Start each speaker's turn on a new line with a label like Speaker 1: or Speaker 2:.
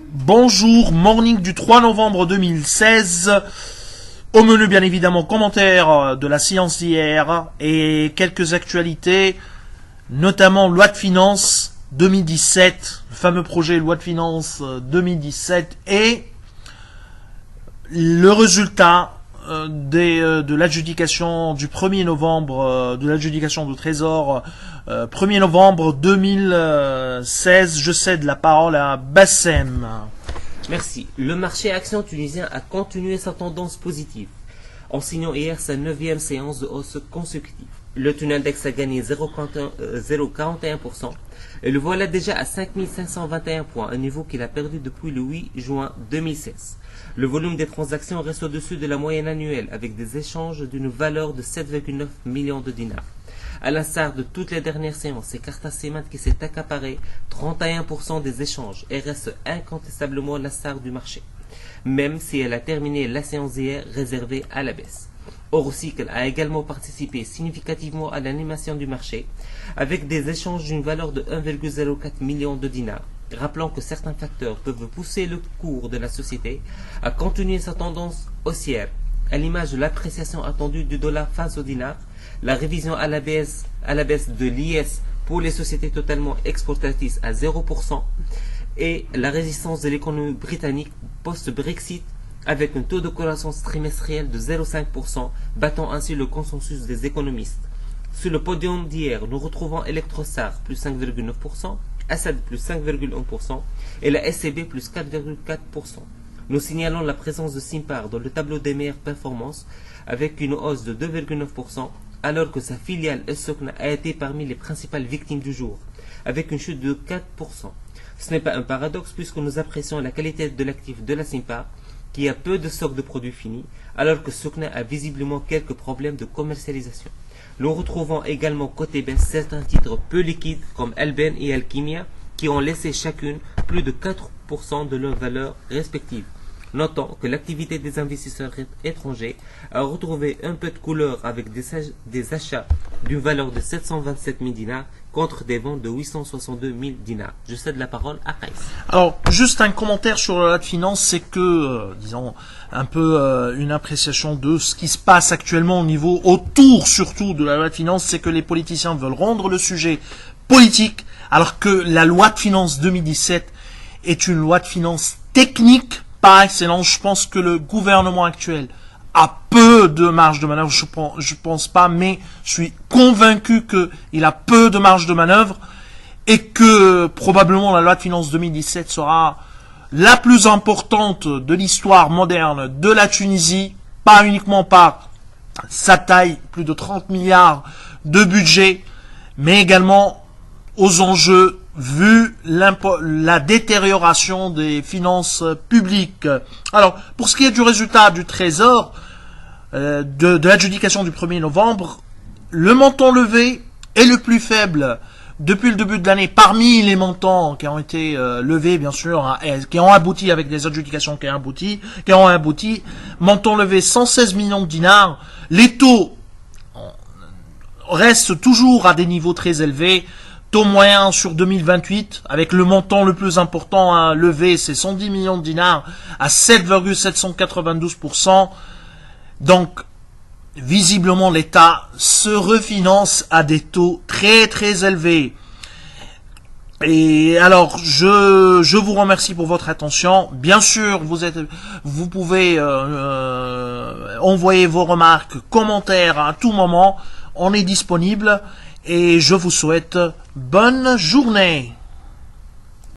Speaker 1: Bonjour, morning du 3 novembre 2016. Au menu, bien évidemment, commentaires de la séance d'hier et quelques actualités, notamment loi de finances 2017, le fameux projet loi de finances 2017 et le résultat de l'adjudication du 1er novembre, de l'adjudication du Trésor 1er novembre 2016. Je cède la parole à Bassem.
Speaker 2: Merci. Le marché action tunisien a continué sa tendance positive, en signant hier sa 9e séance de hausse consécutive. Le taux index a gagné 0,41% et le voilà déjà à 5521 points, un niveau qu'il a perdu depuis le 8 juin 2016. Le volume des transactions reste au-dessus de la moyenne annuelle, avec des échanges d'une valeur de 7,9 millions de dinars. À l'instar de toutes les dernières séances, c'est Carta Cement qui s'est accaparé 31% des échanges et reste incontestablement la star du marché, même si elle a terminé la séance d'hier réservée à la baisse. Eurocycle a également participé significativement à l'animation du marché, avec des échanges d'une valeur de 1,04 million de dinars. Rappelons que certains facteurs peuvent pousser le cours de la société à continuer sa tendance haussière, à l'image de l'appréciation attendue du dollar face au dinar, la révision à la baisse de l'IS pour les sociétés totalement exportatrices à 0% et la résistance de l'économie britannique post-Brexit avec un taux de croissance trimestriel de 0,5%, battant ainsi le consensus des économistes. Sur le podium d'hier, nous retrouvons Electrostar plus 5,9%, Assad plus 5,1% et la SCB plus 4,4%. Nous signalons la présence de Simpar dans le tableau des meilleures performances avec une hausse de 2,9%, alors que sa filiale Sokna a été parmi les principales victimes du jour, avec une chute de 4%. Ce n'est pas un paradoxe puisque nous apprécions la qualité de l'actif de la Simpar, qui a peu de stock de produits finis, alors que Sokna a visiblement quelques problèmes de commercialisation. Nous retrouvons également côté baisse certains titres peu liquides comme Alben et Alchimia, qui ont laissé chacune plus de 4% de leur valeur respective. Notons que l'activité des investisseurs étrangers a retrouvé un peu de couleur avec des achats d'une valeur de 727 000 dinars contre des ventes de 862 000 dinars. Je cède la parole à Kais.
Speaker 1: Alors, juste un commentaire sur la loi de finances, c'est que, disons, un peu une appréciation de ce qui se passe actuellement au niveau, autour surtout de la loi de finances, c'est que les politiciens veulent rendre le sujet politique, alors que la loi de finances 2017 est une loi de finances technique par excellence. Je pense que le gouvernement actuel a peu de marge de manœuvre, je pense pas, mais je suis convaincu qu'il a peu de marge de manœuvre et que probablement la loi de finances 2017 sera la plus importante de l'histoire moderne de la Tunisie, pas uniquement par sa taille, plus de 30 milliards de budget, mais également aux enjeux vu la détérioration des finances publiques. Alors, pour ce qui est du résultat du Trésor, de l'adjudication du 1er novembre, le montant levé est le plus faible depuis le début de l'année, parmi les montants qui ont été levés, bien sûr, hein, qui ont abouti avec des adjudications qui ont abouti, montant levé 116 millions de dinars. Les taux restent toujours à des niveaux très élevés. Taux moyen sur 2028, avec le montant le plus important à lever, c'est 110 millions de dinars à 7,792%. Donc, visiblement, l'État se refinance à des taux très très élevés. Et alors, je vous remercie pour votre attention. Bien sûr, vous pouvez envoyer vos remarques, commentaires à tout moment. On est disponible et je vous souhaite bonne journée.